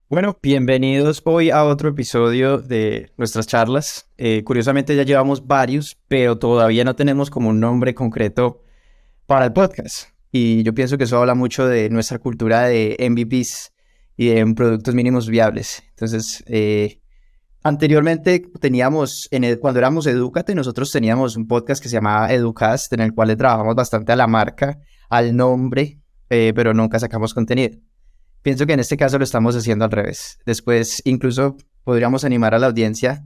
Bueno, bienvenidos hoy a otro episodio de nuestras charlas. Curiosamente ya llevamos varios, pero todavía no tenemos como un nombre concreto para el podcast. Y yo pienso que eso habla mucho de nuestra cultura de MVPs y de productos mínimos viables. Entonces, anteriormente teníamos, cuando éramos Edúcate, nosotros teníamos un podcast que se llamaba Educast, en el cual le trabajamos bastante a la marca, al nombre, pero nunca sacamos contenido. Pienso que en este caso lo estamos haciendo al revés. Después, incluso podríamos animar a la audiencia.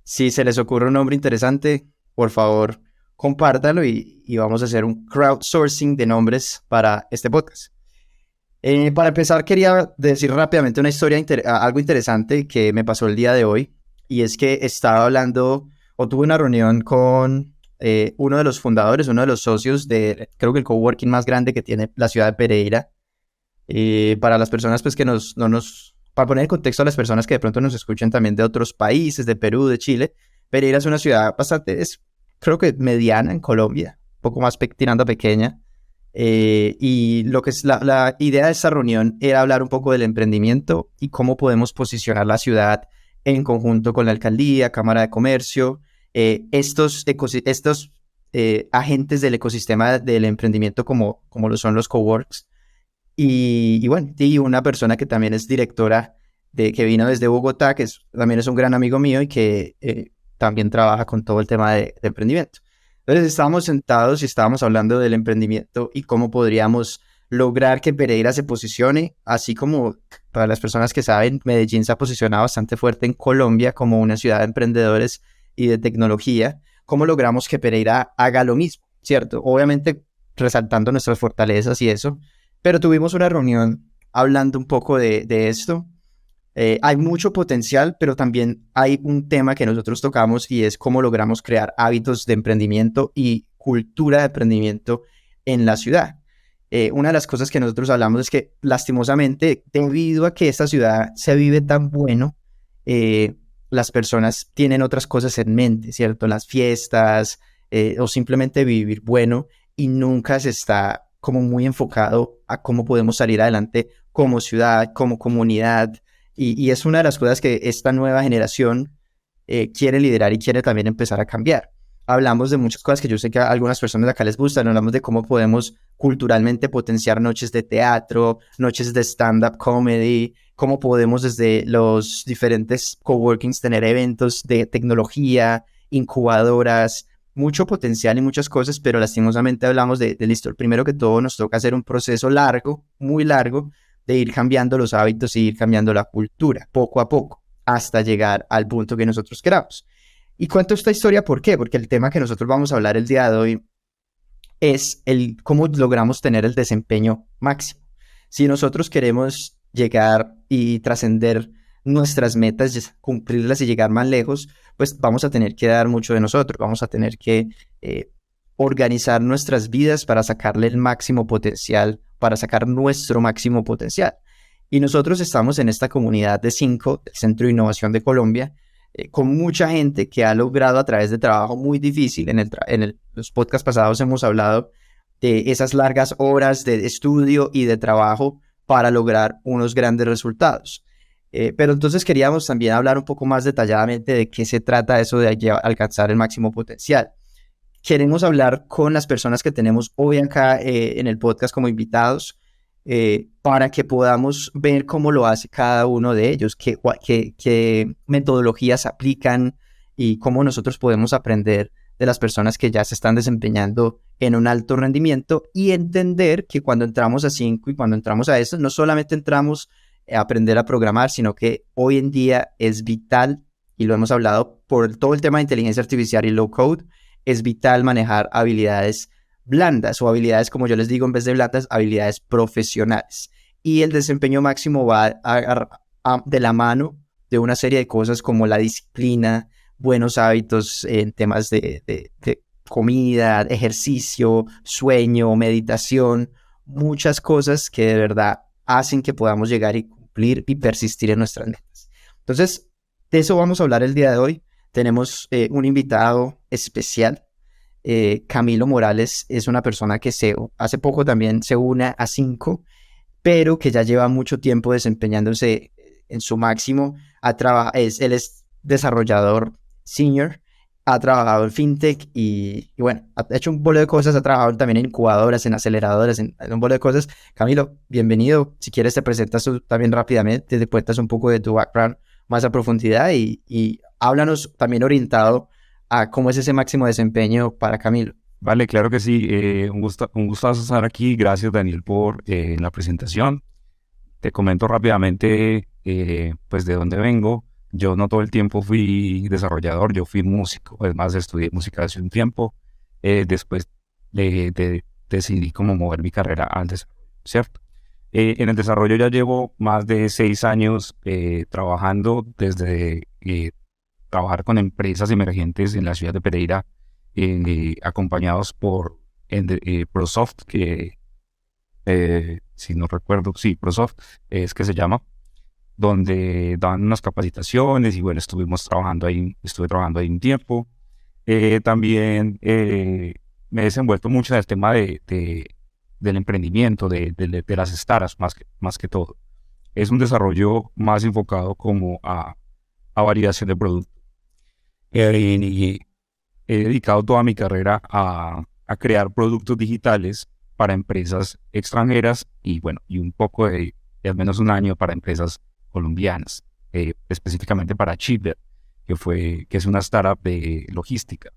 Si se les ocurre un nombre interesante, por favor, compártalo y vamos a hacer un crowdsourcing de nombres para este podcast. Para empezar, quería decir rápidamente una historia, algo interesante que me pasó el día de hoy. Y es que estaba hablando o tuve una reunión con uno de los fundadores, uno de los socios de, creo que el coworking más grande que tiene la ciudad de Pereira. Para las personas pues que para poner en contexto a las personas que de pronto nos escuchen también de otros países, de Perú, de Chile, Pereira es una ciudad bastante, creo que mediana en Colombia, un poco más tirando a pequeña. Y lo que es la idea de esta reunión era hablar un poco del emprendimiento y cómo podemos posicionar la ciudad en conjunto con la alcaldía, Cámara de Comercio, estos agentes del ecosistema del emprendimiento como lo son los coworks. Y bueno, y una persona que también es directora que vino desde Bogotá, también es un gran amigo mío y que también trabaja con todo el tema de emprendimiento. Entonces estábamos sentados y estábamos hablando del emprendimiento y cómo podríamos lograr que Pereira se posicione, así como para las personas que saben, Medellín se ha posicionado bastante fuerte en Colombia como una ciudad de emprendedores y de tecnología. ¿Cómo logramos que Pereira haga lo mismo? ¿Cierto? Obviamente resaltando nuestras fortalezas y eso, pero tuvimos una reunión hablando un poco de esto. Hay mucho potencial, pero también hay un tema que nosotros tocamos y es cómo logramos crear hábitos de emprendimiento y cultura de emprendimiento en la ciudad. Una de las cosas que nosotros hablamos es que lastimosamente, debido a que esta ciudad se vive tan bueno, las personas tienen otras cosas en mente, ¿cierto? Las fiestas o simplemente vivir bueno y nunca se está como muy enfocado a cómo podemos salir adelante como ciudad, como comunidad. Y es una de las cosas que esta nueva generación quiere liderar y quiere también empezar a cambiar. Hablamos de muchas cosas que yo sé que a algunas personas de acá les gustan. Hablamos de cómo podemos culturalmente potenciar noches de teatro, noches de stand-up comedy, cómo podemos desde los diferentes coworkings tener eventos de tecnología, incubadoras, mucho potencial y muchas cosas, pero lastimosamente hablamos de listo. Primero que todo nos toca hacer un proceso largo, muy largo, de ir cambiando los hábitos y ir cambiando la cultura, poco a poco, hasta llegar al punto que nosotros queramos. Y cuento esta historia, ¿por qué? Porque el tema que nosotros vamos a hablar el día de hoy es el cómo logramos tener el desempeño máximo. Si nosotros queremos llegar y trascender nuestras metas, cumplirlas y llegar más lejos, pues vamos a tener que dar mucho de nosotros, vamos a tener que organizar nuestras vidas para sacarle el máximo potencial, para sacar nuestro máximo potencial. Y nosotros estamos en esta comunidad de 5, del Centro de Innovación de Colombia, con mucha gente que ha logrado a través de trabajo muy difícil. Los podcasts pasados hemos hablado de esas largas horas de estudio y de trabajo para lograr unos grandes resultados. Pero entonces queríamos también hablar un poco más detalladamente de qué se trata eso de alcanzar el máximo potencial. Queremos hablar con las personas que tenemos hoy acá en el podcast como invitados para que podamos ver cómo lo hace cada uno de ellos, qué metodologías aplican y cómo nosotros podemos aprender de las personas que ya se están desempeñando en un alto rendimiento y entender que cuando entramos a 5 y cuando entramos a eso, no solamente entramos a aprender a programar, sino que hoy en día es vital, y lo hemos hablado por todo el tema de inteligencia artificial y low code, es vital manejar habilidades blandas o habilidades, como yo les digo, en vez de blandas, habilidades profesionales. Y el desempeño máximo va de la mano de una serie de cosas como la disciplina, buenos hábitos en temas de comida, ejercicio, sueño, meditación, muchas cosas que de verdad hacen que podamos llegar y cumplir y persistir en nuestras metas. Entonces, de eso vamos a hablar el día de hoy. Tenemos un invitado especial. Camilo Morales es una persona que hace poco también se une a 5, pero que ya lleva mucho tiempo desempeñándose en su máximo, él es desarrollador senior, ha trabajado en fintech y bueno, ha hecho un bolo de cosas, ha trabajado también en incubadoras, en aceleradoras, en un bolo de cosas. Camilo, bienvenido. Si quieres te presentas tú también rápidamente, te cuentas un poco de tu background más a profundidad y háblanos también orientado a cómo es ese máximo desempeño para Camilo. Vale, claro que sí. Un gustazo estar aquí. Gracias, Daniel, por la presentación. Te comento rápidamente, pues, de dónde vengo. Yo no todo el tiempo fui desarrollador, yo fui músico. Es más, estudié música hace un tiempo. Después decidí cómo mover mi carrera al desarrollo, ¿cierto? En el desarrollo ya llevo más de 6 años trabajando desde trabajar con empresas emergentes en la ciudad de Pereira, acompañados por ProSoft, que si no recuerdo, sí, ProSoft es que se llama, donde dan unas capacitaciones y bueno, estuve trabajando ahí un tiempo. También me he desenvuelto mucho en el tema del emprendimiento, de las startups, más que todo. Es un desarrollo más enfocado como a validación de producto. Y he dedicado toda mi carrera a crear productos digitales para empresas extranjeras y bueno, y un poco de al menos un año para empresas colombianas, específicamente para Chipper, que es una startup de logística.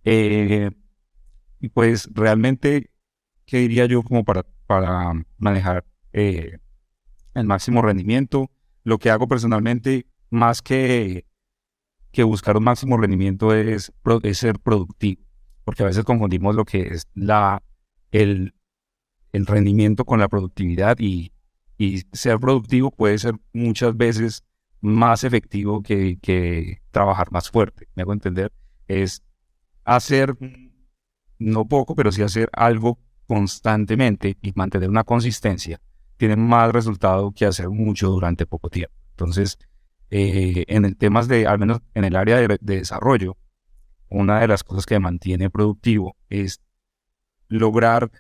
Eh, y pues realmente, ¿qué diría yo como para manejar el máximo rendimiento? Lo que hago personalmente, más que buscar un máximo rendimiento es ser productivo, porque a veces confundimos lo que es el, el rendimiento con la productividad y ser productivo puede ser muchas veces más efectivo que trabajar más fuerte. ¿Me hago entender? Es hacer, no poco, pero sí hacer algo constantemente y mantener una consistencia. Tiene más resultado que hacer mucho durante poco tiempo. Entonces, en el temas al menos en el área de desarrollo, una de las cosas que me mantiene productivo es lograr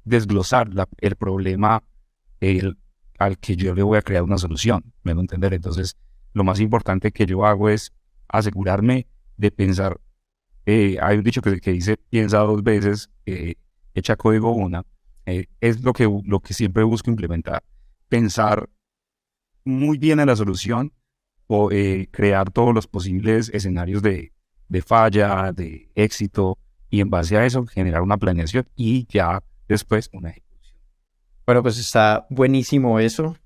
desglosar el problema el- al que yo le voy a crear una solución. ¿Me hago entender? Entonces, lo más importante que yo hago es asegurarme de pensar. Hay un dicho que dice piensa dos veces, echa código una. Es lo que siempre busco implementar. Pensar muy bien en la solución o crear todos los posibles escenarios de falla, de éxito, y en base a eso generar una planeación y ya después una ejecución. Bueno, pues está buenísimo eso.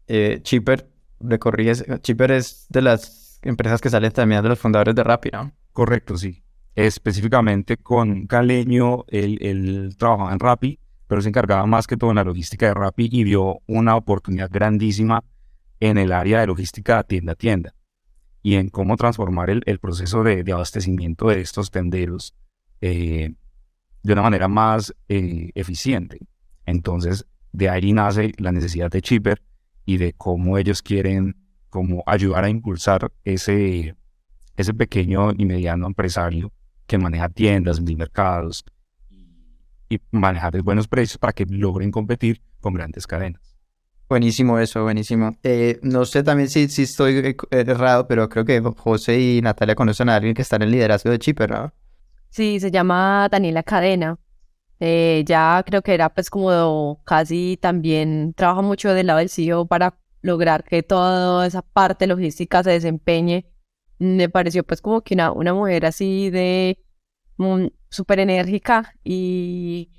Chipper, me corriges, Chipper es de las empresas que salen también de los fundadores de Rappi, ¿no? Correcto, sí. Específicamente con un caleño, él trabajaba en Rappi, pero se encargaba más que todo en la logística de Rappi y vio una oportunidad grandísima en el área de logística tienda a tienda y en cómo transformar el proceso de abastecimiento de estos tenderos de una manera más eficiente. Entonces, de ahí nace la necesidad de Chipper y de cómo ellos quieren como ayudar a impulsar ese pequeño y mediano empresario que maneja tiendas, mercados y manejar buenos precios para que logren competir con grandes cadenas. Buenísimo eso, buenísimo. No sé también si estoy errado, pero creo que José y Natalia conocen a alguien que está en el liderazgo de Chipper, ¿no? Sí, se llama Daniela Cadena. Ya creo que era pues como casi también trabaja mucho del lado del CEO para lograr que toda esa parte logística se desempeñe. Me pareció pues como que una mujer así de súper enérgica y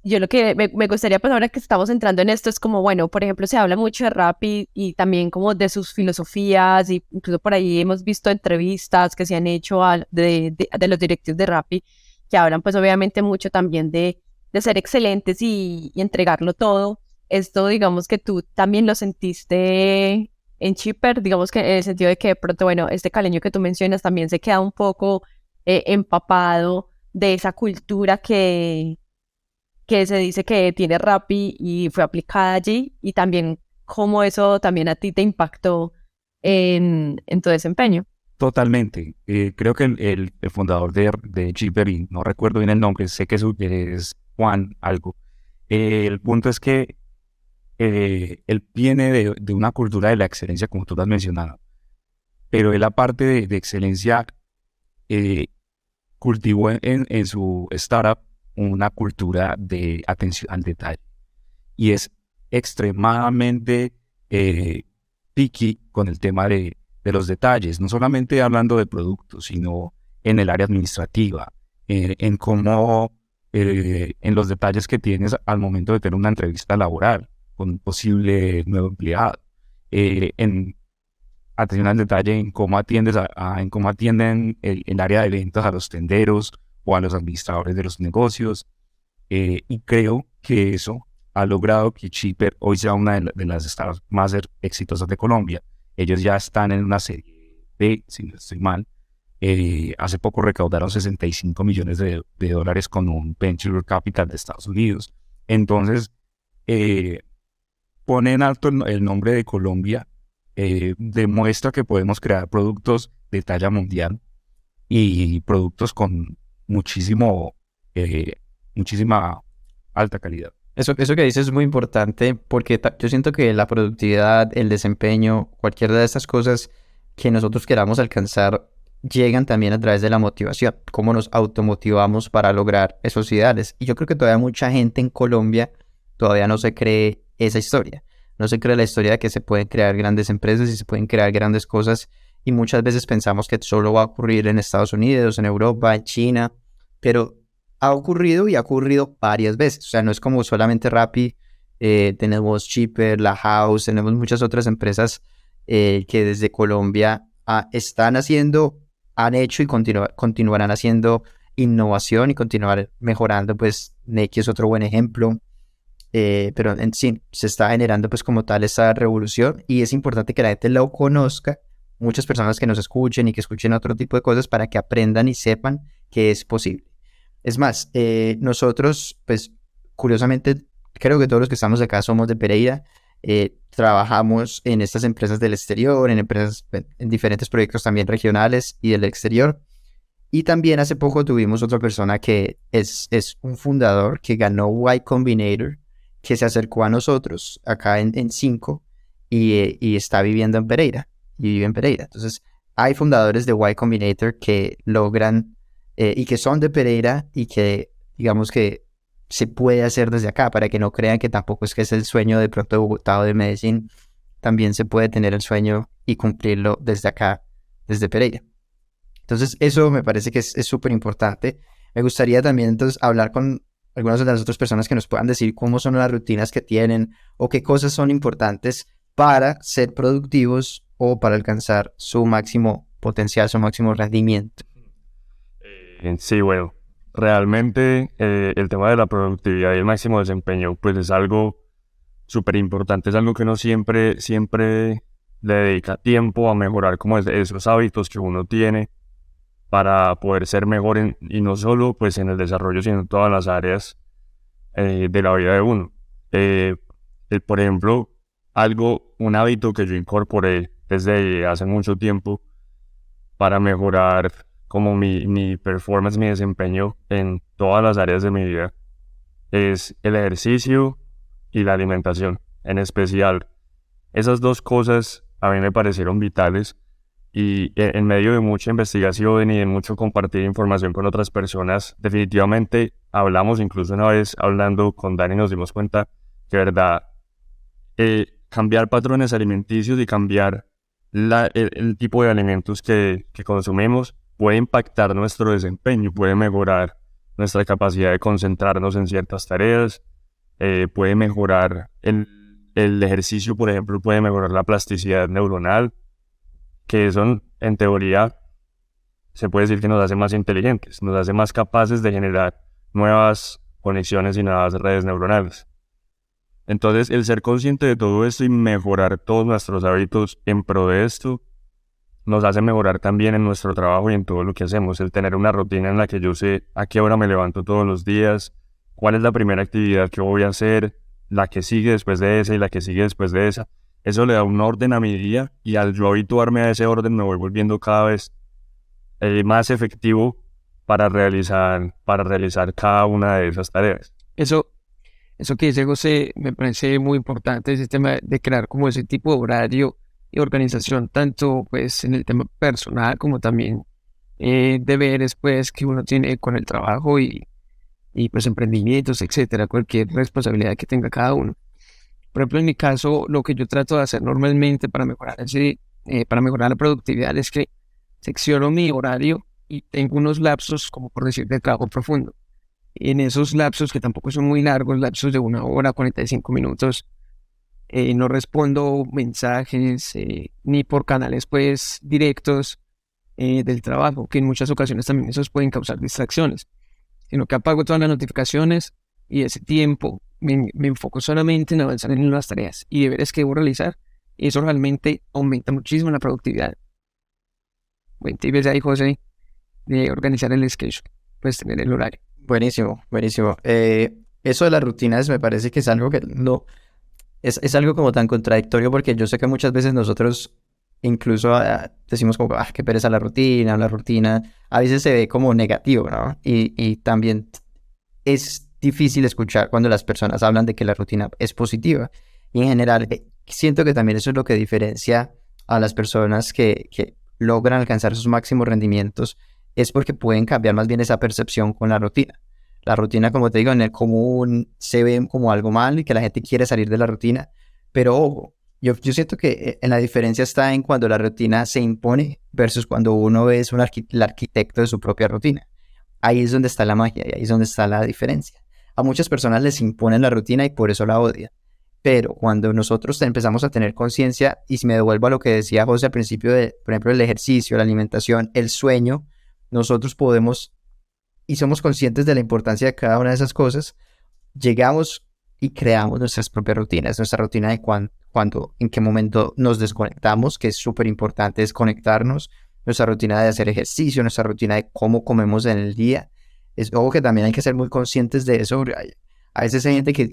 yo lo que me gustaría pues ahora que estamos entrando en esto es como bueno, por ejemplo se habla mucho de rap y también como de sus filosofías y incluso por ahí hemos visto entrevistas que se han hecho de los directivos de Rappi que hablan pues obviamente mucho también de ser excelentes y entregarlo todo. Esto digamos que tú también lo sentiste en Chipper, digamos que en el sentido de que de pronto, bueno, este caleño que tú mencionas también se queda un poco empapado de esa cultura que se dice que tiene Rappi y fue aplicada allí y también cómo eso también a ti te impactó en tu desempeño. Totalmente. Creo que el fundador de Chipper, y no recuerdo bien el nombre, sé que es Juan algo. El punto es que él viene de una cultura de la excelencia, como tú lo has mencionado, pero él, aparte de excelencia, cultivó en su startup una cultura de atención al detalle y es extremadamente picky con el tema de los detalles, no solamente hablando de productos, sino en el área administrativa, en cómo, en los detalles que tienes al momento de tener una entrevista laboral con un posible nuevo empleado, en atención al detalle en cómo atiendes en cómo atienden el área de ventas a los tenderos o a los administradores de los negocios. Y creo que eso ha logrado que Chipper hoy sea una de las startups más exitosas de Colombia. Ellos ya están en una serie B, si no estoy mal. Hace poco recaudaron 65 millones de dólares con un venture capital de Estados Unidos. Entonces, pone en alto el nombre de Colombia, demuestra que podemos crear productos de talla mundial y productos con muchísima alta calidad. Eso que dices es muy importante porque yo siento que la productividad, el desempeño, cualquiera de estas cosas que nosotros queramos alcanzar llegan también a través de la motivación, cómo nos automotivamos para lograr esos ideales. Y yo creo que todavía mucha gente en Colombia todavía no se cree esa historia. No se cree la historia de que se pueden crear grandes empresas y se pueden crear grandes cosas. Y muchas veces pensamos que solo va a ocurrir en Estados Unidos, en Europa, en China, pero ha ocurrido y ha ocurrido varias veces. O sea, no es como solamente Rappi, tenemos Chipper, La House, tenemos muchas otras empresas que desde Colombia están haciendo, han hecho y continuarán haciendo innovación y continuar mejorando. Pues Nequi es otro buen ejemplo. Pero en sí, se está generando pues como tal esa revolución y es importante que la gente lo conozca, muchas personas que nos escuchen y que escuchen otro tipo de cosas para que aprendan y sepan que es posible. Es más, nosotros pues curiosamente creo que todos los que estamos acá somos de Pereira, trabajamos en estas empresas del exterior, en diferentes proyectos también regionales y del exterior. Y también hace poco tuvimos otra persona que es un fundador que ganó Y Combinator, que se acercó a nosotros acá en 5 y está viviendo en Pereira. Y vive en Pereira. Entonces, hay fundadores de Y Combinator que logran y que son de Pereira y que, digamos que se puede hacer desde acá, para que no crean que tampoco es que es el sueño de pronto de Bogotá o de Medellín. También se puede tener el sueño y cumplirlo desde acá, desde Pereira. Entonces, eso me parece que es súper importante. Me gustaría también entonces hablar con algunas de las otras personas que nos puedan decir cómo son las rutinas que tienen o qué cosas son importantes para ser productivos o para alcanzar su máximo potencial, su máximo rendimiento. Sí, bueno, realmente el tema de la productividad y el máximo desempeño pues es algo súper importante, es algo que uno siempre le dedica tiempo a mejorar como esos hábitos que uno tiene para poder ser mejor y no solo pues en el desarrollo, sino en todas las áreas de la vida de uno. Por ejemplo, un hábito que yo incorporé desde hace mucho tiempo para mejorar como mi performance, mi desempeño en todas las áreas de mi vida, es el ejercicio y la alimentación. En especial, esas dos cosas a mí me parecieron vitales. Y en medio de mucha investigación y de mucho compartir información con otras personas, definitivamente hablamos, incluso una vez hablando con Dani nos dimos cuenta que, verdad, cambiar patrones alimenticios y cambiar el tipo de alimentos que consumimos puede impactar nuestro desempeño, puede mejorar nuestra capacidad de concentrarnos en ciertas tareas, puede mejorar el ejercicio, por ejemplo, puede mejorar la plasticidad neuronal, que eso en teoría se puede decir que nos hace más inteligentes, nos hace más capaces de generar nuevas conexiones y nuevas redes neuronales. Entonces, el ser consciente de todo esto y mejorar todos nuestros hábitos en pro de esto, nos hace mejorar también en nuestro trabajo y en todo lo que hacemos. El tener una rutina en la que yo sé a qué hora me levanto todos los días, cuál es la primera actividad que voy a hacer, la que sigue después de esa y la que sigue después de esa. Eso le da un orden a mi día y al yo habituarme a ese orden me voy volviendo cada vez más efectivo para realizar cada una de esas tareas. Eso Eso que dice José me parece muy importante, ese tema de crear como ese tipo de horario y organización, tanto pues en el tema personal como también deberes pues que uno tiene con el trabajo y pues emprendimientos, etcétera, cualquier responsabilidad que tenga cada uno. Por ejemplo, en mi caso, lo que yo trato de hacer normalmente para mejorar la productividad es que secciono mi horario y tengo unos lapsos, como por decir, de trabajo profundo. Y en esos lapsos, que tampoco son muy largos, lapsos de 1 hora, 45 minutos, no respondo mensajes ni por canales pues directos del trabajo, que en muchas ocasiones también esos pueden causar distracciones, sino que apago todas las notificaciones y ese tiempo me enfoco solamente en avanzar en las tareas y deberes que debo realizar, y eso realmente aumenta muchísimo la productividad. Buen tip es ahí, José, de organizar el schedule, pues tener el horario. Buenísimo, buenísimo. Eso de las rutinas me parece que es algo que no, es algo como tan contradictorio porque yo sé que muchas veces nosotros incluso decimos como, qué pereza la rutina, a veces se ve como negativo, ¿no? Y también es difícil escuchar cuando las personas hablan de que la rutina es positiva. Y en general, siento que también eso es lo que diferencia a las personas que logran alcanzar sus máximos rendimientos, es porque pueden cambiar más bien esa percepción con la rutina. La rutina, como te digo, en el común se ve como algo mal y que la gente quiere salir de la rutina, pero ojo, yo siento que en la diferencia está en cuando la rutina se impone versus cuando uno es el arquitecto de su propia rutina. Ahí es donde está la magia y ahí es donde está la diferencia. A muchas personas les imponen la rutina y por eso la odian. Pero cuando nosotros empezamos a tener conciencia, y si me devuelvo a lo que decía José al principio, por ejemplo, el ejercicio, la alimentación, el sueño, nosotros podemos, y somos conscientes de la importancia de cada una de esas cosas, llegamos y creamos nuestras propias rutinas, nuestra rutina de en qué momento nos desconectamos, que es súper importante desconectarnos, nuestra rutina de hacer ejercicio, nuestra rutina de cómo comemos en el día. Es algo que también hay que ser muy conscientes de eso. A veces hay gente que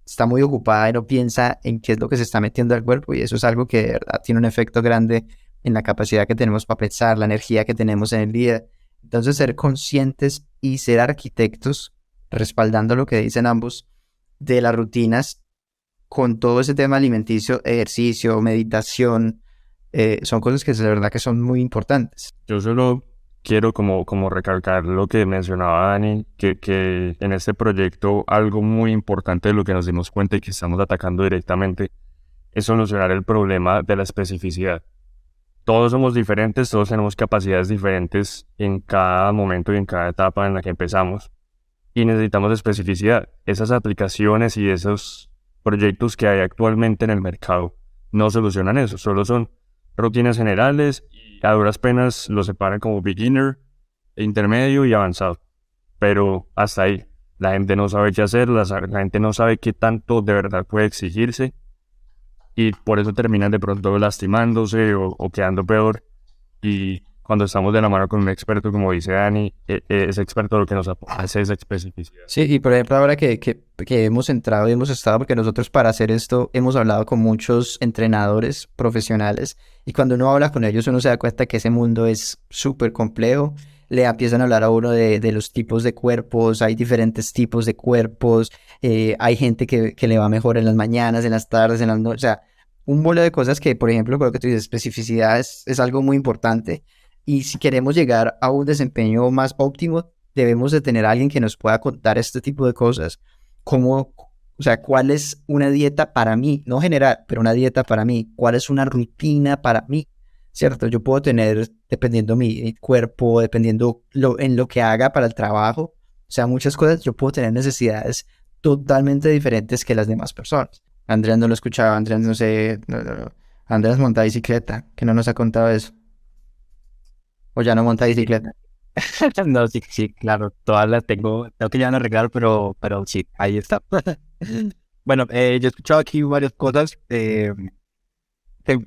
está muy ocupada y no piensa en qué es lo que se está metiendo al cuerpo, y eso es algo que de verdad tiene un efecto grande en la capacidad que tenemos para pensar, la energía que tenemos en el día. Entonces, ser conscientes y ser arquitectos, respaldando lo que dicen ambos, de las rutinas con todo ese tema alimenticio, ejercicio, meditación, son cosas que de verdad que son muy importantes. Yo solo quiero como recalcar lo que mencionaba Dani, que en este proyecto algo muy importante de lo que nos dimos cuenta y que estamos atacando directamente es solucionar el problema de la especificidad. Todos somos diferentes, todos tenemos capacidades diferentes en cada momento y en cada etapa en la que empezamos, y necesitamos especificidad. Esas aplicaciones y esos proyectos que hay actualmente en el mercado no solucionan eso, solo son rutinas generales y a duras penas lo separan como beginner, intermedio y avanzado. Pero hasta ahí, la gente no sabe qué hacer, la gente no sabe qué tanto de verdad puede exigirse, y por eso terminan de pronto lastimándose o quedando peor. Y cuando estamos de la mano con un experto, como dice Dani, ese experto lo que nos hace es especificidad. Sí, y por ejemplo, ahora que hemos entrado y hemos estado, porque nosotros para hacer esto hemos hablado con muchos entrenadores profesionales, y cuando uno habla con ellos uno se da cuenta que ese mundo es súper complejo. Le empiezan a hablar a uno de los tipos de cuerpos, hay diferentes tipos de cuerpos, hay gente que le va mejor en las mañanas, en las tardes, en las noches, o sea, un bolo de cosas que, por ejemplo, con lo que tú dices, especificidad es algo muy importante. Y si queremos llegar a un desempeño más óptimo, debemos de tener a alguien que nos pueda contar este tipo de cosas. Cómo, o sea, cuál es una dieta para mí, no general, pero una dieta para mí. Cuál es una rutina para mí, ¿cierto? Yo puedo tener, dependiendo mi cuerpo, dependiendo en lo que haga para el trabajo, o sea, muchas cosas, yo puedo tener necesidades totalmente diferentes que las demás personas. Andrés no lo escuchaba, Andrés no sé, no. Andrés monta bicicleta, que no nos ha contado eso. O ya no monta bicicleta. No, sí, sí, claro, todas las tengo que ya no arreglar, pero sí, ahí está. Bueno, yo he escuchado aquí varias cosas que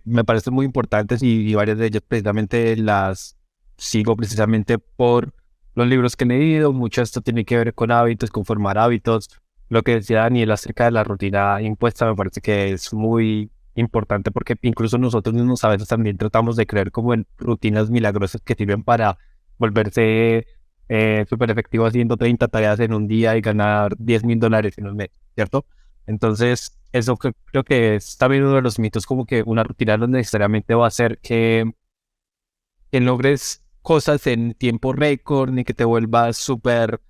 me parecen muy importantes y varias de ellas precisamente las sigo precisamente por los libros que he leído. Mucho de esto tiene que ver con hábitos, con formar hábitos. Lo que decía Daniel acerca de la rutina impuesta me parece que es muy importante, porque incluso nosotros mismos a veces también tratamos de creer como en rutinas milagrosas que sirven para volverse súper efectivo haciendo 30 tareas en un día y ganar $10,000 en un mes, ¿cierto? Entonces, eso creo que es también uno de los mitos, como que una rutina no necesariamente va a hacer que logres cosas en tiempo récord, ni que te vuelvas súper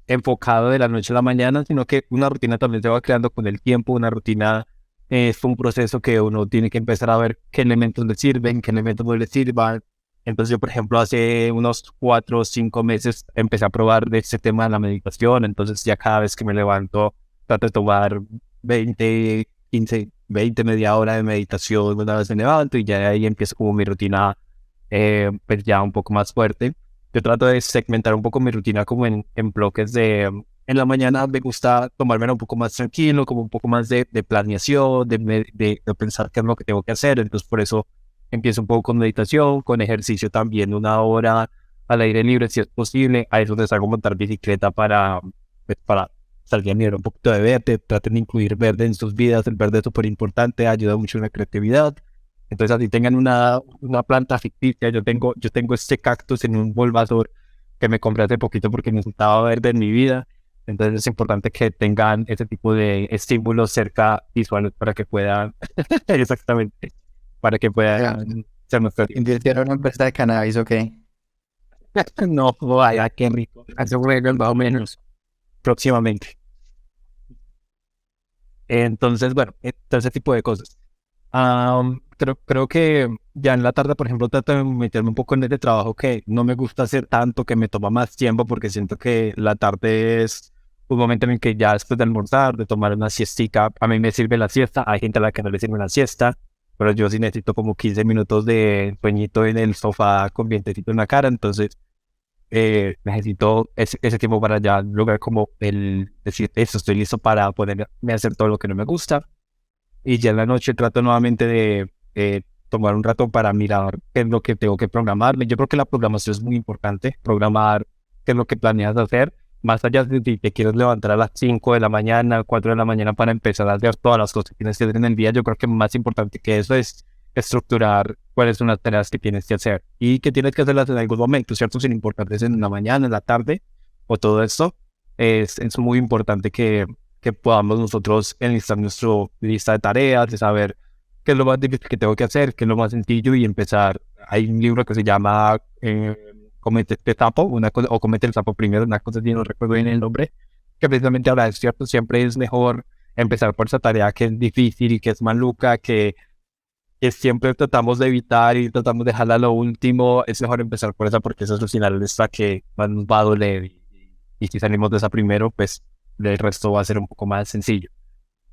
enfocado de la noche a la mañana, sino que una rutina también se va creando con el tiempo. Una rutina es un proceso que uno tiene que empezar a ver qué elementos le sirven, qué elementos no le sirvan. Entonces yo, por ejemplo, hace unos 4 o 5 meses empecé a probar de este tema de la meditación. Entonces ya cada vez que me levanto trato de tomar 20, 15, 20, media hora de meditación una vez me levanto, y ya de ahí empiezo como mi rutina pues ya un poco más fuerte. Yo trato de segmentar un poco mi rutina como en bloques de... En la mañana me gusta tomármela un poco más tranquilo, como un poco más de planeación, de pensar qué es lo que tengo que hacer. Entonces por eso empiezo un poco con meditación, con ejercicio también, 1 hora al aire libre si es posible. Ahí es donde salgo a montar bicicleta pues, para salir a mirar un poquito de verde. Traten de incluir verde en sus vidas. El verde es súper importante, ayuda mucho en la creatividad. Entonces, así tengan una planta ficticia. Yo tengo este cactus en un bulbasaur que me compré hace poquito porque necesitaba verde en mi vida. Entonces, es importante que tengan ese tipo de estímulos cerca visuales para que puedan, exactamente, para que puedan ser más creativos. Invirtieron en una empresa de cannabis, ok. No, vaya, qué rico. Hace juegos más o menos. Próximamente. Entonces, bueno, todo ese tipo de cosas. Creo que ya en la tarde, por ejemplo, trato de meterme un poco en este trabajo que no me gusta hacer tanto, que me toma más tiempo, porque siento que la tarde es un momento en el que ya después de almorzar, de tomar una siestica, a mí me sirve la siesta. Hay gente a la que no le sirve la siesta, pero yo sí necesito como 15 minutos de sueñito en el sofá con vientecito en la cara. Entonces necesito ese tiempo para ya lograr como el decir, eso, estoy listo para poderme hacer todo lo que no me gusta. Y ya en la noche trato nuevamente de tomar un rato para mirar qué es lo que tengo que programarme. Yo creo que la programación es muy importante, programar qué es lo que planeas hacer, más allá de si te quieres levantar a las 5 de la mañana, 4 de la mañana para empezar a hacer todas las cosas que tienes que hacer en el día. Yo creo que más importante que eso es estructurar cuáles son las tareas que tienes que hacer y que tienes que hacerlas en algún momento, ¿cierto? Sin importar si es en la mañana, en la tarde o todo esto. Es muy importante que podamos nosotros enlistar nuestra lista de tareas, de saber qué es lo más difícil que tengo que hacer, qué es lo más sencillo, y empezar. Hay un libro que se llama Comete este sapo, una cosa, o Comete el sapo primero, una cosa así, no recuerdo bien el nombre, que precisamente habla de eso, ¿cierto? Siempre es mejor empezar por esa tarea que es difícil y que es maluca, que siempre tratamos de evitar y tratamos de dejarla a lo último. Es mejor empezar por esa, porque esa es al final la que más nos va a doler, y si salimos de esa primero, pues el resto va a ser un poco más sencillo.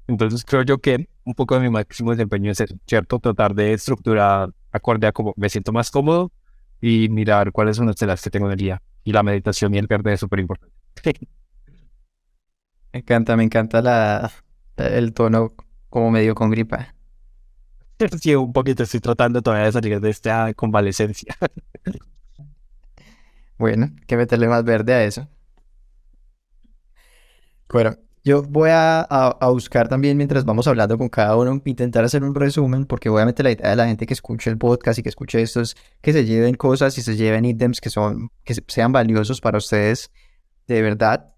Entonces creo yo que un poco de mi máximo desempeño es eso, ¿cierto? Tratar de estructurar acorde a cómo me siento más cómodo y mirar cuáles son las tareas que tengo en el día. Y la meditación y el verde es súper importante. Me encanta el tono como medio con gripa. Sí, un poquito estoy tratando todavía de salir de esta convalecencia. Bueno, hay que meterle más verde a eso. Bueno, yo voy a buscar también mientras vamos hablando con cada uno, intentar hacer un resumen, porque obviamente la idea de la gente que escuche el podcast y que escuche esto es que se lleven cosas y se lleven ítems que sean valiosos para ustedes de verdad.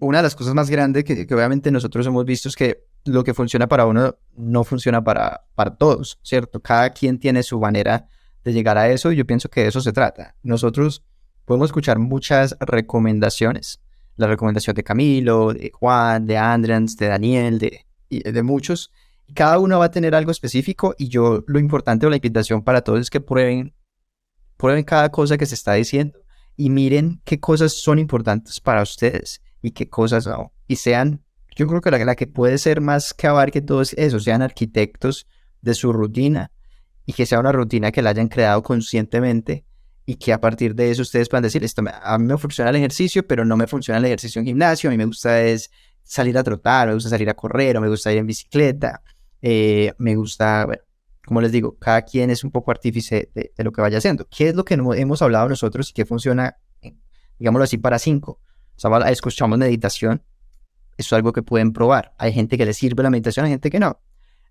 Una de las cosas más grandes que obviamente nosotros hemos visto es que lo que funciona para uno no funciona para todos, ¿cierto? Cada quien tiene su manera de llegar a eso, y yo pienso que de eso se trata. Nosotros podemos escuchar muchas recomendaciones. La recomendación de Camilo, de Juan, de Andrés, de Daniel, de muchos. Cada uno va a tener algo específico, y lo importante o la invitación para todos es que prueben cada cosa que se está diciendo y miren qué cosas son importantes para ustedes y qué cosas no. Y yo creo que la que puede ser más que abarque todo es eso, sean arquitectos de su rutina, y que sea una rutina que la hayan creado conscientemente, y que a partir de eso ustedes puedan decir, a mí me funciona el ejercicio, pero no me funciona el ejercicio en gimnasio. A mí me gusta es salir a trotar, me gusta salir a correr, o me gusta ir en bicicleta. Me gusta, bueno, como les digo, cada quien es un poco artífice de lo que vaya haciendo. ¿Qué es lo que hemos hablado nosotros y qué funciona, digámoslo así, para 5? O sea, escuchamos meditación, eso es algo que pueden probar. Hay gente que le sirve la meditación, hay gente que no.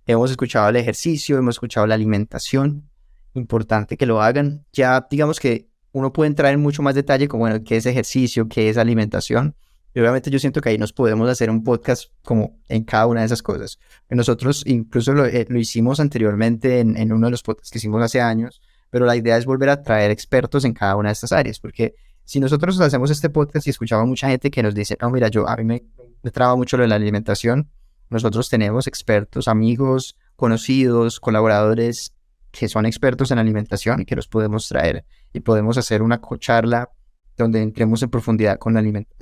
Hemos escuchado el ejercicio, hemos escuchado la alimentación. Importante que lo hagan. Ya digamos que uno puede entrar en mucho más detalle como, bueno, qué es ejercicio, qué es alimentación. Y obviamente yo siento que ahí nos podemos hacer un podcast como en cada una de esas cosas. Nosotros incluso lo hicimos anteriormente en uno de los podcasts que hicimos hace años, pero la idea es volver a traer expertos en cada una de estas áreas, porque si nosotros hacemos este podcast y escuchamos mucha gente que nos dice, no, mira, a mí me traba mucho lo de la alimentación, nosotros tenemos expertos, amigos, conocidos, colaboradores que son expertos en alimentación y que los podemos traer y podemos hacer una charla donde entremos en profundidad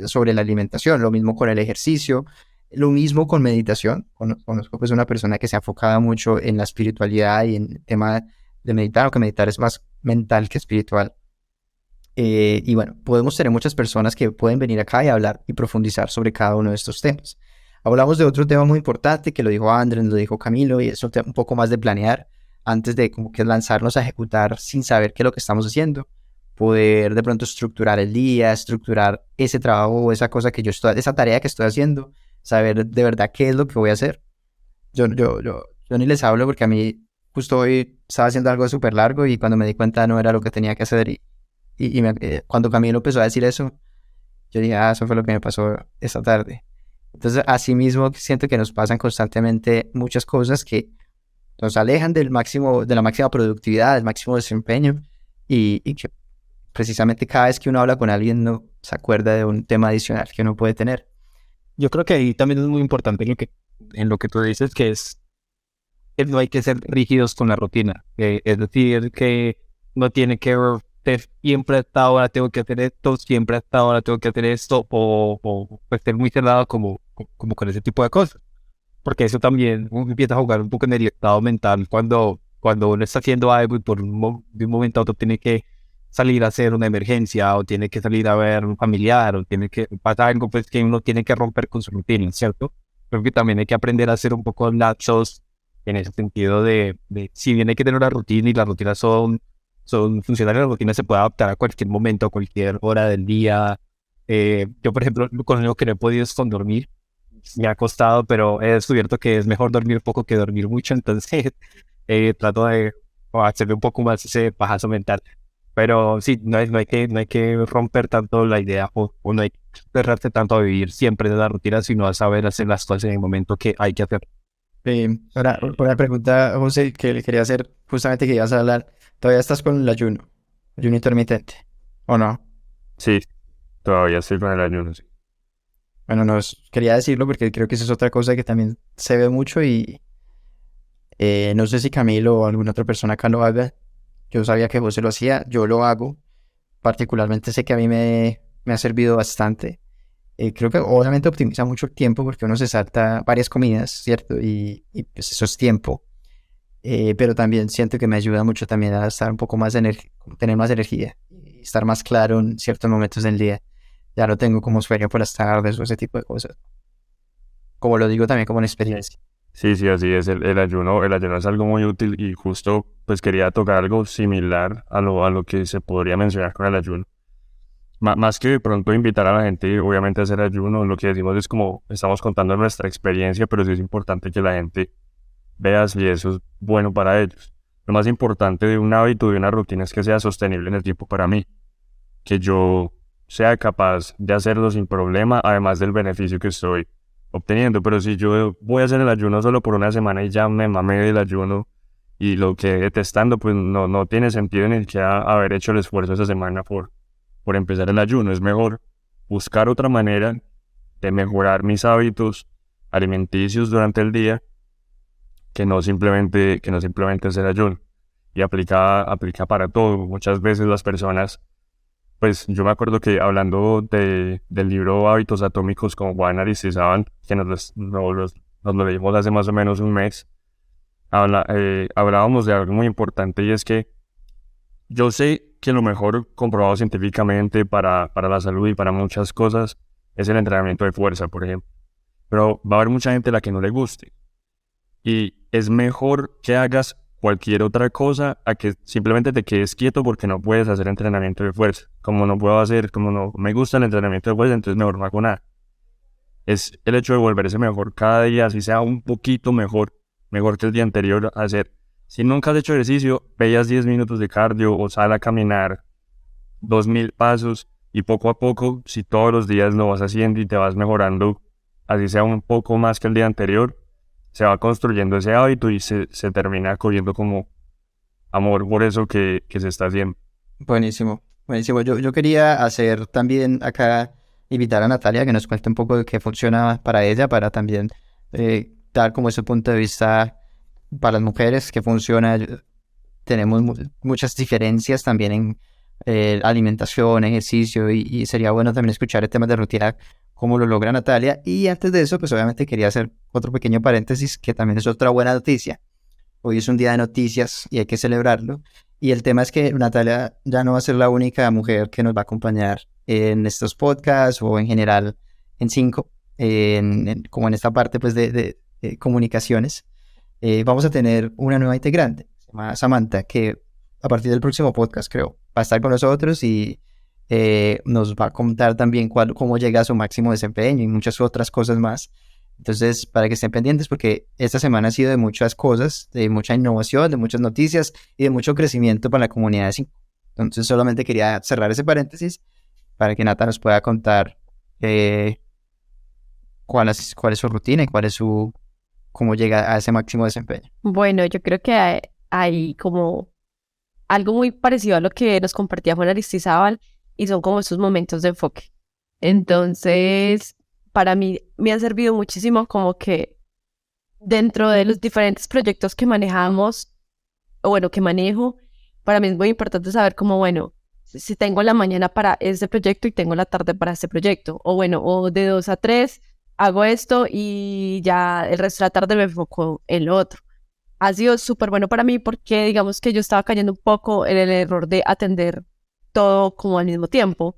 sobre la alimentación, lo mismo con el ejercicio, lo mismo con meditación. Conozco pues una persona que se ha enfocado mucho en la espiritualidad y en el tema de meditar, aunque meditar es más mental que espiritual. Y bueno, podemos tener muchas personas que pueden venir acá y hablar y profundizar sobre cada uno de estos temas. Hablamos de otro tema muy importante que lo dijo Andrés, lo dijo Camilo, y es un poco más de planear antes de como que lanzarnos a ejecutar sin saber qué es lo que estamos haciendo. Poder de pronto estructurar el día, estructurar ese trabajo o esa cosa que esa tarea que estoy haciendo, saber de verdad qué es lo que voy a hacer. Yo ni les hablo porque a mí justo hoy estaba haciendo algo súper largo y cuando me di cuenta no era lo que tenía que hacer cuando Camilo empezó a decir eso, yo dije, eso fue lo que me pasó esta tarde. Entonces, así mismo siento que nos pasan constantemente muchas cosas que nos alejan de la máxima productividad, del máximo desempeño y que precisamente cada vez que uno habla con alguien no se acuerda de un tema adicional que uno puede tener. Yo creo que ahí también es muy importante en lo que tú dices, que no hay que ser rígidos con la rutina. Es decir, que no tiene que ser siempre a esta hora tengo que hacer esto, siempre a esta hora tengo que hacer esto, o pues, ser muy cerrado como con ese tipo de cosas. Porque eso también uno empieza a jugar un poco en el estado mental cuando uno está haciendo algo y de un momento a otro tiene que salir a hacer una emergencia o tiene que salir a ver un familiar o tiene que pasar algo pues que uno tiene que romper con su rutina, ¿cierto? Creo que también hay que aprender a hacer un poco lapsos en ese sentido de si bien hay que tener una rutina y las rutinas son funcionales, la rutina se puede adaptar a cualquier momento, a cualquier hora del día. Yo, por ejemplo, con lo que no he podido es con dormir. Me ha costado, pero he descubierto que es mejor dormir poco que dormir mucho, entonces trato de hacerle un poco más ese pajazo mental. Pero sí, no hay que romper tanto la idea o no hay que cerrarse tanto a vivir siempre de la rutina, sino a saber hacer las cosas en el momento que hay que hacer. Ahora, una pregunta, José, que le quería hacer justamente que ibas a hablar. ¿Todavía estás con el ayuno intermitente o no? Sí, todavía estoy con el ayuno, sí. Bueno, quería decirlo porque creo que esa es otra cosa que también se ve mucho y no sé si Camilo o alguna otra persona acá lo haga. Yo sabía que José lo hacía, yo lo hago. Particularmente sé que a mí me ha servido bastante. Creo que obviamente optimiza mucho el tiempo porque uno se salta varias comidas, ¿cierto? Y pues eso es tiempo. Pero también siento que me ayuda mucho también a estar un poco más tener más energía y estar más claro en ciertos momentos del día. Ya no tengo como sueño por las tardes o ese tipo de cosas. Como lo digo también como una experiencia. Sí, así es. El ayuno es algo muy útil y justo pues quería tocar algo similar a lo que se podría mencionar con el ayuno. Más que de pronto invitar a la gente, obviamente, a hacer ayuno, lo que decimos es como estamos contando nuestra experiencia, pero sí es importante que la gente vea si eso es bueno para ellos. Lo más importante de un hábito, de una rutina, es que sea sostenible en el tiempo para mí. Que yo sea capaz de hacerlo sin problema, además del beneficio que estoy obteniendo. Pero si yo voy a hacer el ayuno solo por una semana y ya me mamé del ayuno y lo quedé detestando, pues no tiene sentido ni siquiera haber hecho el esfuerzo esa semana por empezar el ayuno. Es mejor buscar otra manera de mejorar mis hábitos alimenticios durante el día que no simplemente hacer ayuno. Y aplica para todo. Muchas veces las personas, pues yo me acuerdo que hablando del libro Hábitos Atómicos con Juan Aristizábal, que nos lo leímos hace más o menos un mes, hablábamos de algo muy importante, y es que yo sé que lo mejor comprobado científicamente para la salud y para muchas cosas es el entrenamiento de fuerza, por ejemplo. Pero va a haber mucha gente a la que no le guste. Y es mejor que hagas cualquier otra cosa a que simplemente te quedes quieto porque no puedes hacer entrenamiento de fuerza. Como no me gusta el entrenamiento de fuerza, entonces mejor no hago nada. Es el hecho de volverse mejor cada día, así sea un poquito mejor que el día anterior, hacer. Si nunca has hecho ejercicio, veas 10 minutos de cardio o sal a caminar 2000 pasos y poco a poco, si todos los días lo vas haciendo y te vas mejorando, así sea un poco más que el día anterior, se va construyendo ese hábito y se termina cogiendo como amor por eso que se está haciendo. Buenísimo, buenísimo. Yo quería hacer también acá, invitar a Natalia que nos cuente un poco de qué funciona para ella, para también dar como ese punto de vista para las mujeres, que funciona. Tenemos muchas diferencias también en alimentación, ejercicio, y sería bueno también escuchar el tema de rutina, cómo lo logra Natalia. Y antes de eso, pues obviamente quería hacer otro pequeño paréntesis, que también es otra buena noticia. Hoy es un día de noticias y hay que celebrarlo. Y el tema es que Natalia ya no va a ser la única mujer que nos va a acompañar en estos podcasts o en general en Cinco, como en esta parte pues de comunicaciones. Vamos a tener una nueva integrante, se llama Samantha, que a partir del próximo podcast creo va a estar con nosotros y nos va a contar también cómo llega a su máximo desempeño y muchas otras cosas más. Entonces, para que estén pendientes, porque esta semana ha sido de muchas cosas, de mucha innovación, de muchas noticias y de mucho crecimiento para la comunidad de Cinco. Entonces, solamente quería cerrar ese paréntesis para que Nata nos pueda contar cuál es su rutina y cómo llega a ese máximo desempeño. Bueno, yo creo que hay como algo muy parecido a lo que nos compartía Juan Aristizábal y son como esos momentos de enfoque. Entonces, para mí me ha servido muchísimo como que dentro de los diferentes proyectos que manejamos, o bueno, que manejo, para mí es muy importante saber cómo, bueno, si tengo la mañana para este proyecto y tengo la tarde para este proyecto, o bueno, o de 2 a 3 hago esto y ya el resto de la tarde me enfoco en lo otro. Ha sido súper bueno para mí porque digamos que yo estaba cayendo un poco en el error de atender todo como al mismo tiempo.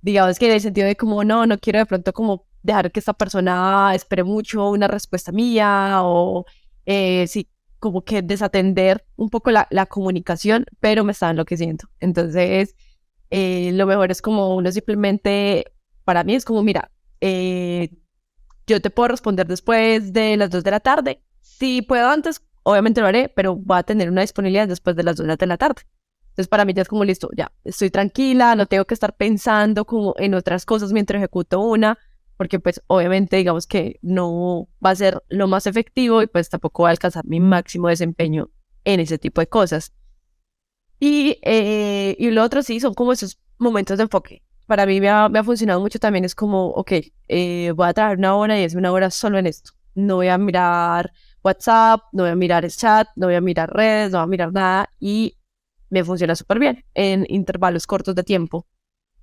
Digamos que en el sentido de como no quiero de pronto como dejar que esta persona espere mucho una respuesta mía o sí, como que desatender un poco la comunicación, pero me estaba enloqueciendo. Entonces, lo mejor es como uno simplemente, para mí es como, mira, yo te puedo responder después de las 2 de la tarde. Si puedo antes, obviamente lo haré, pero voy a tener una disponibilidad después de las 2 de la tarde. Entonces, para mí ya es como listo, ya estoy tranquila, no tengo que estar pensando como en otras cosas mientras ejecuto una, porque pues obviamente digamos que no va a ser lo más efectivo y pues tampoco va a alcanzar mi máximo desempeño en ese tipo de cosas. Y lo otro sí, son como esos momentos de enfoque. Para mí me ha funcionado mucho también, es como, ok, voy a trabajar 1 hora y es 1 hora solo en esto. No voy a mirar WhatsApp, no voy a mirar el chat, no voy a mirar redes, no voy a mirar nada y me funciona súper bien en intervalos cortos de tiempo.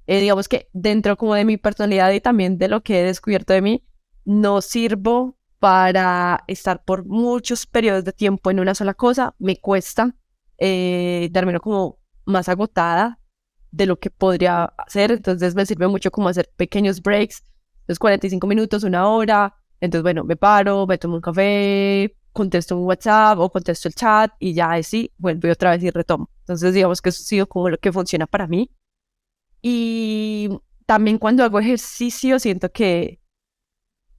Digamos que dentro como de mi personalidad y también de lo que he descubierto de mí, no sirvo para estar por muchos periodos de tiempo en una sola cosa, me cuesta, termino como más agotada de lo que podría hacer, entonces me sirve mucho como hacer pequeños breaks, los 45 minutos, 1 hora, entonces bueno, me paro, me tomo un café, contesto un WhatsApp o contesto el chat y ya así vuelvo otra vez y retomo. Entonces digamos que eso ha sido como lo que funciona para mí. Y también cuando hago ejercicio siento que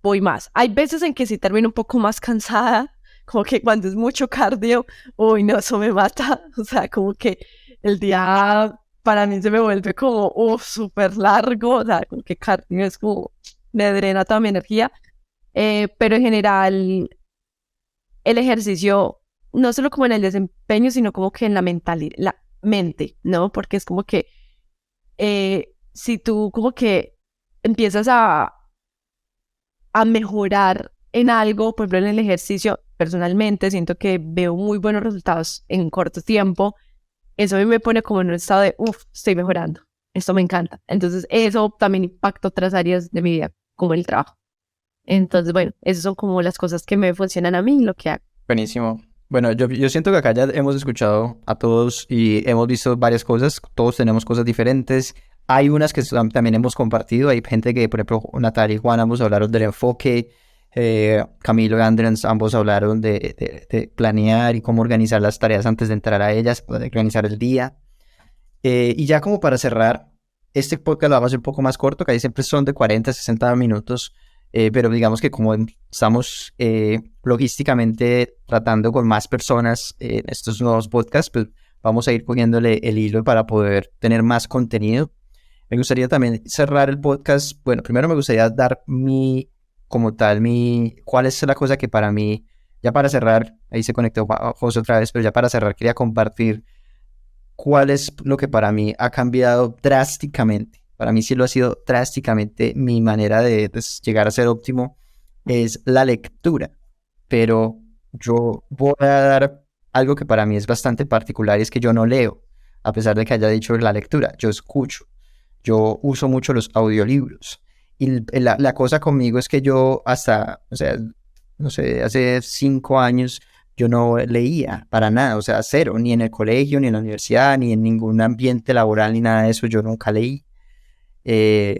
voy más. Hay veces en que sí termino un poco más cansada, como que cuando es mucho cardio, uy no, eso me mata. O sea, como que el día para mí se me vuelve como, súper largo. O sea, como que cardio es como, me drena toda mi energía. Pero en general, el ejercicio, no solo como en el desempeño, sino como que en la mentalidad, la mente, ¿no? Porque es como que si tú como que empiezas a mejorar en algo, por ejemplo en el ejercicio, personalmente siento que veo muy buenos resultados en corto tiempo, eso a mí me pone como en un estado de, estoy mejorando, esto me encanta. Entonces eso también impacta otras áreas de mi vida, como el trabajo. Entonces, bueno, esas son como las cosas que me funcionan a mí y lo que hago. Buenísimo. Bueno, yo siento que acá ya hemos escuchado a todos y hemos visto varias cosas. Todos tenemos cosas diferentes. Hay unas que también hemos compartido. Hay gente que, por ejemplo, Natalia y Juan ambos hablaron del enfoque. Camilo y Andrés ambos hablaron de planear y cómo organizar las tareas antes de entrar a ellas, de organizar el día. Y ya como para cerrar, este podcast lo vamos a hacer un poco más corto, que ahí siempre son de 40 a 60 minutos. Pero digamos que como estamos logísticamente tratando con más personas en estos nuevos podcasts, pues vamos a ir cogiéndole el hilo para poder tener más contenido. Me gustaría también cerrar el podcast. Bueno, primero me gustaría dar cuál es la cosa que para mí, ya para cerrar, ahí se conectó José otra vez, pero ya para cerrar quería compartir cuál es lo que para mí ha cambiado drásticamente. Para mí sí lo ha sido drásticamente mi manera de llegar a ser óptimo, es la lectura. Pero yo voy a dar algo que para mí es bastante particular y es que yo no leo, a pesar de que haya dicho la lectura, yo escucho. Yo uso mucho los audiolibros. Y la cosa conmigo es que yo hasta, o sea, no sé, hace 5 años yo no leía para nada, o sea, cero, ni en el colegio, ni en la universidad, ni en ningún ambiente laboral, ni nada de eso, yo nunca leí. Eh,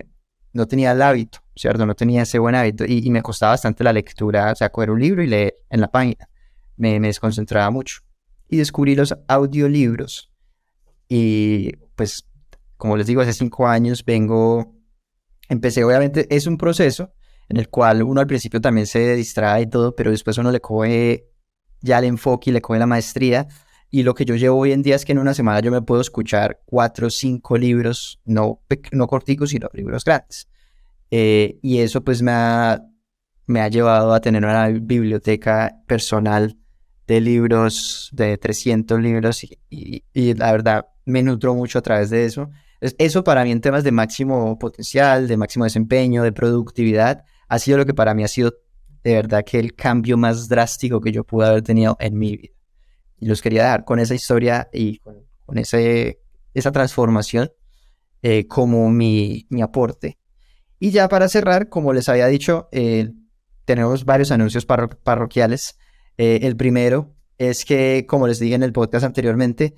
no tenía el hábito, ¿cierto? No tenía ese buen hábito y me costaba bastante la lectura, o sea, coger un libro y leer en la página. Me desconcentraba mucho. Y descubrí los audiolibros y pues, como les digo, hace 5 años empecé, obviamente, es un proceso en el cual uno al principio también se distrae y todo, pero después uno le coge ya el enfoque y le coge la maestría. Y lo que yo llevo hoy en día es que en una semana yo me puedo escuchar 4 o 5 libros, no corticos, sino libros grandes. Y eso pues me ha llevado a tener una biblioteca personal de libros, de 300 libros, y la verdad me nutro mucho a través de eso. Eso para mí en temas de máximo potencial, de máximo desempeño, de productividad, ha sido lo que para mí ha sido de verdad que el cambio más drástico que yo pude haber tenido en mi vida. Y los quería dar con esa historia y con esa transformación como mi aporte. Y ya para cerrar, como les había dicho, tenemos varios anuncios parroquiales. El primero es que, como les dije en el podcast anteriormente,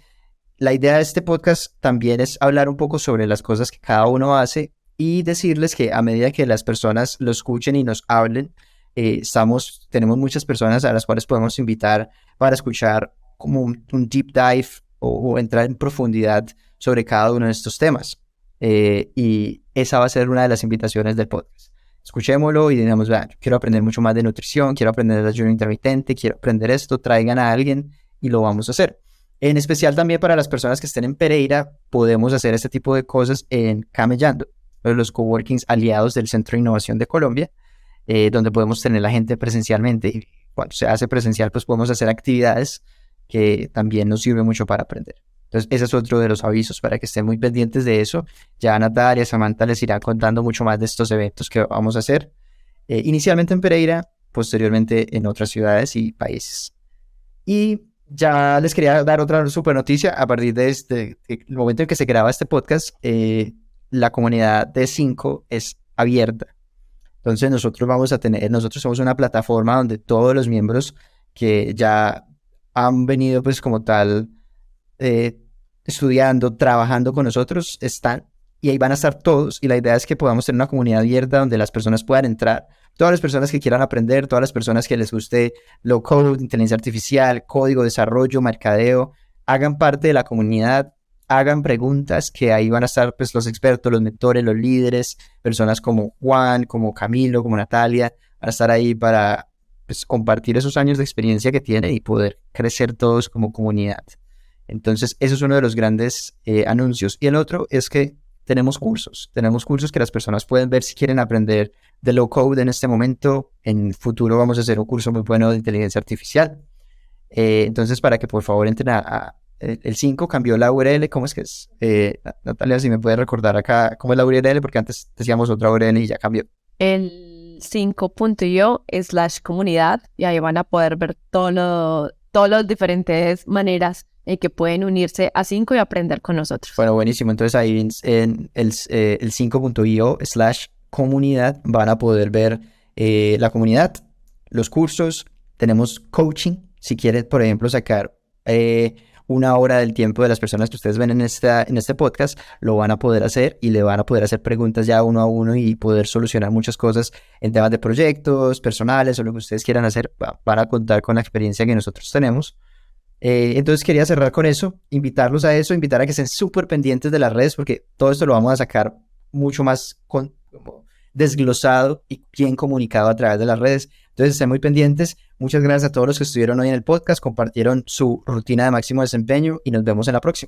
la idea de este podcast también es hablar un poco sobre las cosas que cada uno hace y decirles que a medida que las personas lo escuchen y nos hablen, tenemos muchas personas a las cuales podemos invitar para escuchar como un deep dive o entrar en profundidad sobre cada uno de estos temas. Y esa va a ser una de las invitaciones del podcast. Escuchémoslo y digamos, quiero aprender mucho más de nutrición, quiero aprender de ayuno intermitente, quiero aprender esto, traigan a alguien y lo vamos a hacer. En especial también para las personas que estén en Pereira, podemos hacer este tipo de cosas en Camellando, los coworkings aliados del Centro de Innovación de Colombia, donde podemos tener la gente presencialmente. Y cuando se hace presencial, pues podemos hacer actividades que también nos sirven mucho para aprender. Entonces, ese es otro de los avisos para que estén muy pendientes de eso. Ya Natalia y Samantha les irán contando mucho más de estos eventos que vamos a hacer, inicialmente en Pereira, posteriormente en otras ciudades y países. Y ya les quería dar otra super noticia. A partir de el momento en que se graba este podcast, la comunidad de 5 es abierta. Entonces nosotros somos una plataforma donde todos los miembros que ya han venido pues como tal estudiando, trabajando con nosotros están, y ahí van a estar todos, y la idea es que podamos tener una comunidad abierta donde las personas puedan entrar, todas las personas que quieran aprender, todas las personas que les guste low code, inteligencia artificial, código, desarrollo, mercadeo, hagan parte de la comunidad, hagan preguntas, que ahí van a estar pues los expertos, los mentores, los líderes, personas como Juan, como Camilo, como Natalia, van a estar ahí para pues compartir esos años de experiencia que tienen y poder crecer todos como comunidad. Entonces, eso es uno de los grandes anuncios. Y el otro es que tenemos cursos que las personas pueden ver si quieren aprender de low code en este momento. En el futuro vamos a hacer un curso muy bueno de inteligencia artificial. Entonces, para que por favor entren el 5 cambió la URL. ¿Cómo es que es? Natalia, si me puedes recordar acá cómo es la URL, porque antes decíamos otra URL y ya cambió. El 5.io/comunidad, y ahí van a poder ver todas las diferentes maneras en que pueden unirse a 5 y aprender con nosotros. Bueno, buenísimo. Entonces ahí en el 5.io/comunidad van a poder ver la comunidad, los cursos, tenemos coaching. Si quieren, por ejemplo, sacar 1 hora del tiempo de las personas que ustedes ven en este podcast, lo van a poder hacer y le van a poder hacer preguntas ya uno a uno y poder solucionar muchas cosas en temas de proyectos personales o lo que ustedes quieran hacer. Van a contar con la experiencia que nosotros tenemos. Entonces quería cerrar con eso, invitarlos a eso, invitar a que estén súper pendientes de las redes, porque todo esto lo vamos a sacar mucho más como desglosado y bien comunicado a través de las redes. Entonces, estén muy pendientes. Muchas gracias a todos los que estuvieron hoy en el podcast, compartieron su rutina de máximo desempeño y nos vemos en la próxima.